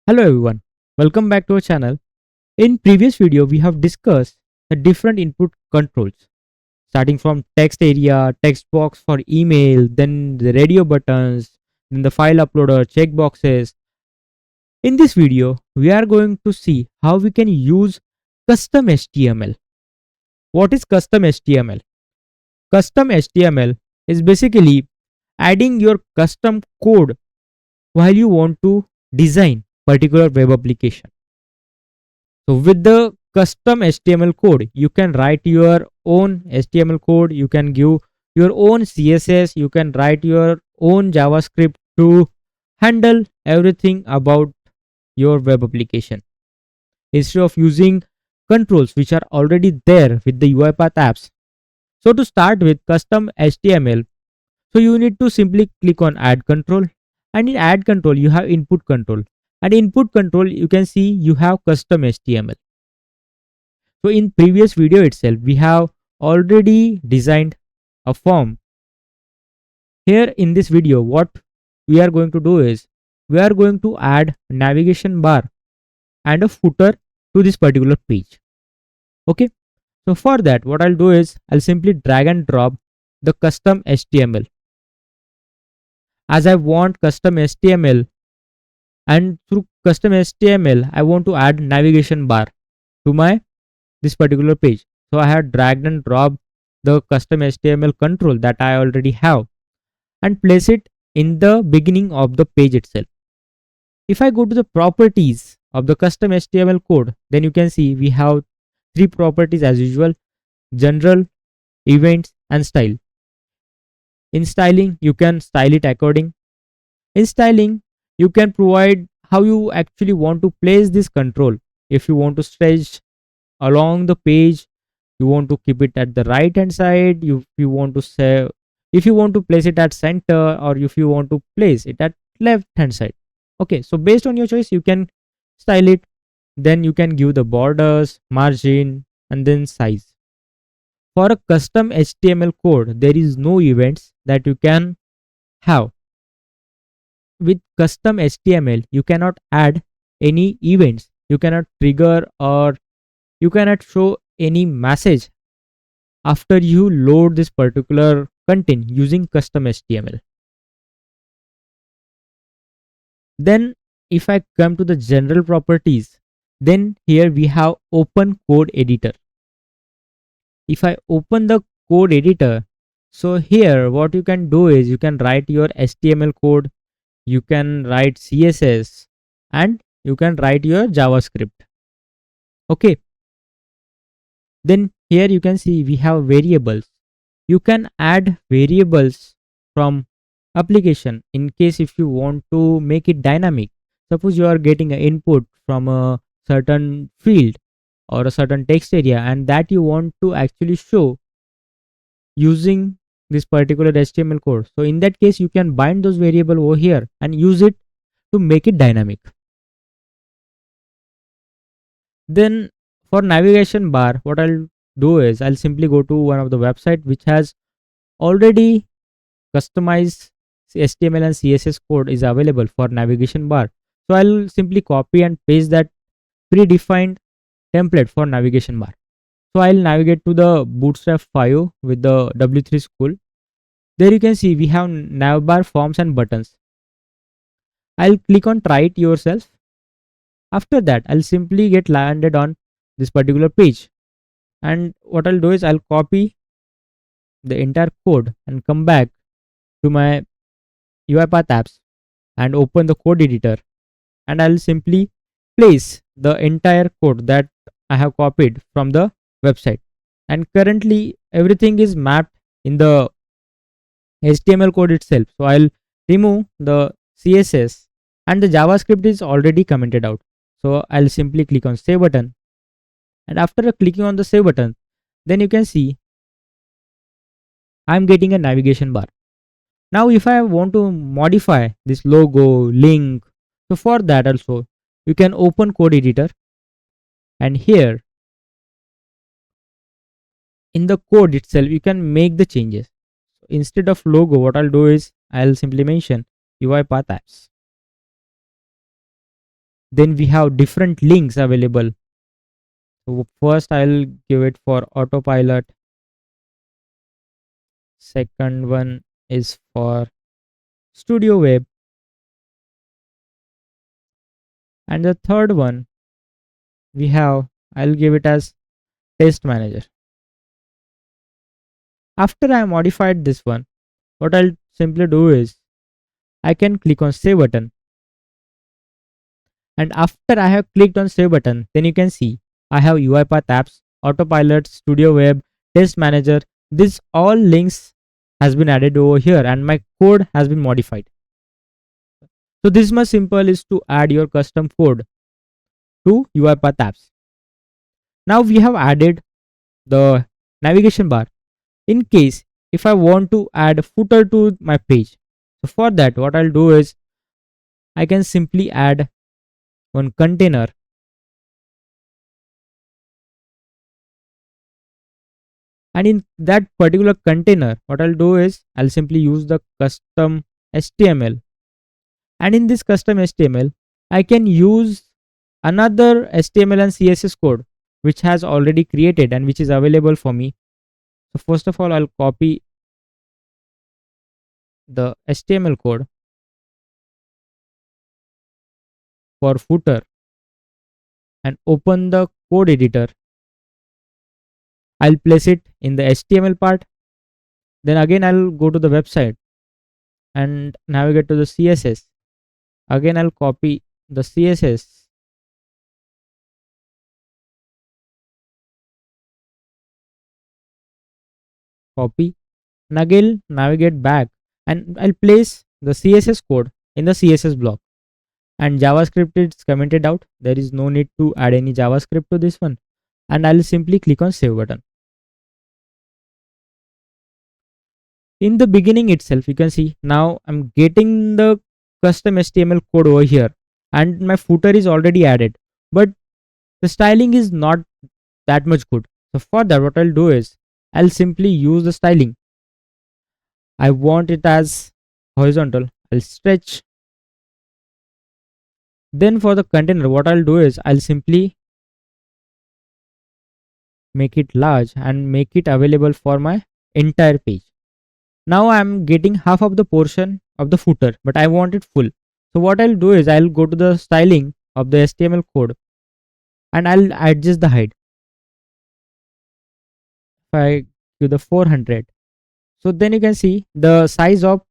Hello everyone, welcome back to our channel. In previous video, we have discussed the different input controls, starting from text area, text box for email, then the radio buttons, then the file uploader, checkboxes. In this video, we are going to see how we can use custom HTML. What is custom HTML? Custom HTML is basically adding your custom code while you want to design particular web application. So with the custom HTML code, you can write your own HTML code, you can give your own CSS, you can write your own JavaScript to handle everything about your web application. Instead of using controls which are already there with the UiPath apps. So to start with custom HTML, so you need to simply click on add control, and in add control you have input control, and input control you can see you have custom HTML. So in previous video itself, we have already designed a form. Here in this video, what we are going to do is we are going to add navigation bar and a footer to this particular page. Okay. So for that, what I'll do is I'll simply drag and drop the custom HTML. As I want custom HTML, and through custom HTML, I want to add navigation bar to this particular page. So I have dragged and dropped the custom HTML control that I already have and place it in the beginning of the page itself. If I go to the properties of the custom HTML code, then you can see we have three properties as usual: general, events, and style. In styling, you can style it according. In styling, you can provide how you actually want to place this control. If you want to stretch along the page, you want to keep it at the right hand side, you want to say, if you want to place it at center, or if you want to place it at left hand side. Okay, so based on your choice you can style it. Then you can give the borders, margin, and then size. For a custom HTML code, there is no events that you can have. With custom HTML, you cannot add any events, you cannot trigger, or you cannot show any message after you load this particular content using custom HTML. Then if I come to the general properties, then here we have open code editor. If I open the code editor, so here what you can do is you can write your HTML code, you can write CSS, and you can write your JavaScript. Okay. Then here you can see we have variables. You can add variables from application in case if you want to make it dynamic. Suppose you are getting an input from a certain field or a certain text area, and that you want to actually show using this particular HTML code. So in that case, you can bind those variable over here and use it to make it dynamic. Then for navigation bar, what I'll do is I'll simply go to one of the website which has already customized HTML and CSS code is available for navigation bar. So I'll simply copy and paste that predefined template for navigation bar. So I'll navigate to the Bootstrap 5 with the W3 school. There you can see we have navbar, forms, and buttons. I'll click on try it yourself. After that, I'll simply get landed on this particular page. And what I'll do is I'll copy the entire code and come back to my UiPath apps and open the code editor. And I'll simply place the entire code that I have copied from the website. And currently everything is mapped in the HTML code itself. So I'll remove the CSS, and the JavaScript is already commented out. So I'll simply click on save button. And after clicking on the save button, then you can see I'm getting a navigation bar. Now if I want to modify this logo, link, so for that also you can open code editor, and here in the code itself you can make the changes. So instead of logo, what I'll do is I'll simply mention UiPath apps. Then we have different links available. So first I'll give it for autopilot. Second one is for studio web. And the third one we have, I'll give it as test manager. After I modified this one, what I'll simply do is I can click on save button. And after I have clicked on save button, then you can see I have UiPath Apps, Autopilot, Studio Web, Test Manager. This all links has been added over here and my code has been modified. So this much simple is to add your custom code to UiPath Apps. Now we have added the navigation bar. In case if I want to add a footer to my page, so for that what I'll do is I can simply add one container, and in that particular container what I'll do is I'll simply use the custom HTML, and in this custom HTML I can use another HTML and CSS code which has already created and which is available for me. So first of all I'll copy the HTML code for footer and open the code editor. I'll place it in the HTML part. Then again I'll go to the website and navigate to the CSS. Again I'll copy the CSS, copy, and again navigate back, and I'll place the CSS code in the CSS block. And JavaScript is commented out. There is no need to add any JavaScript to this one. And I'll simply click on save button. In the beginning itself, you can see now I'm getting the custom HTML code over here and my footer is already added, but the styling is not that much good. So for that what I'll do is I'll simply use the styling. I want it as horizontal. I'll stretch. Then for the container what I'll do is I'll simply make it large and make it available for my entire page. Now I'm getting half of the portion of the footer, but I want it full. So what I'll do is I'll go to the styling of the HTML code and I'll adjust the height. If I do the 400, so then you can see the size of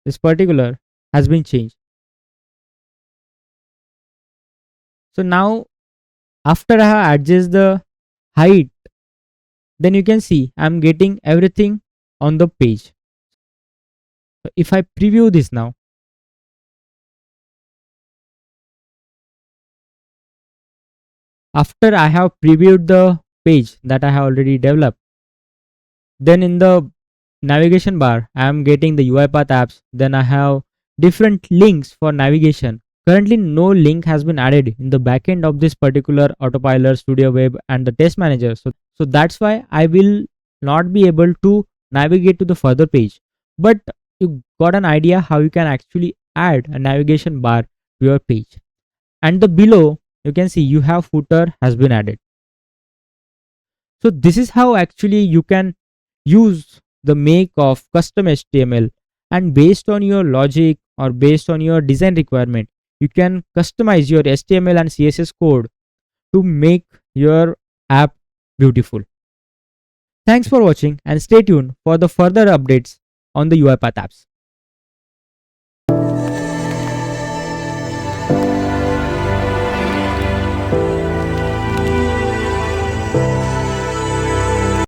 this particular has been changed. So now after I have adjusted the height, then you can see I'm getting everything on the page. So if I preview this now, after I have previewed the page that I have already developed, then in the navigation bar I am getting the UiPath apps. Then I have different links for navigation. Currently no link has been added in the backend of this particular Autopilot, Studio Web and the test manager. So that's why I will not be able to navigate to the further page. But you got an idea how you can actually add a navigation bar to your page. And the below you can see you have footer has been added. So this is how actually you can use the make of custom HTML, and based on your logic or based on your design requirement you can customize your HTML and CSS code to make your app beautiful. Thanks for watching and stay tuned for the further updates on the UiPath apps.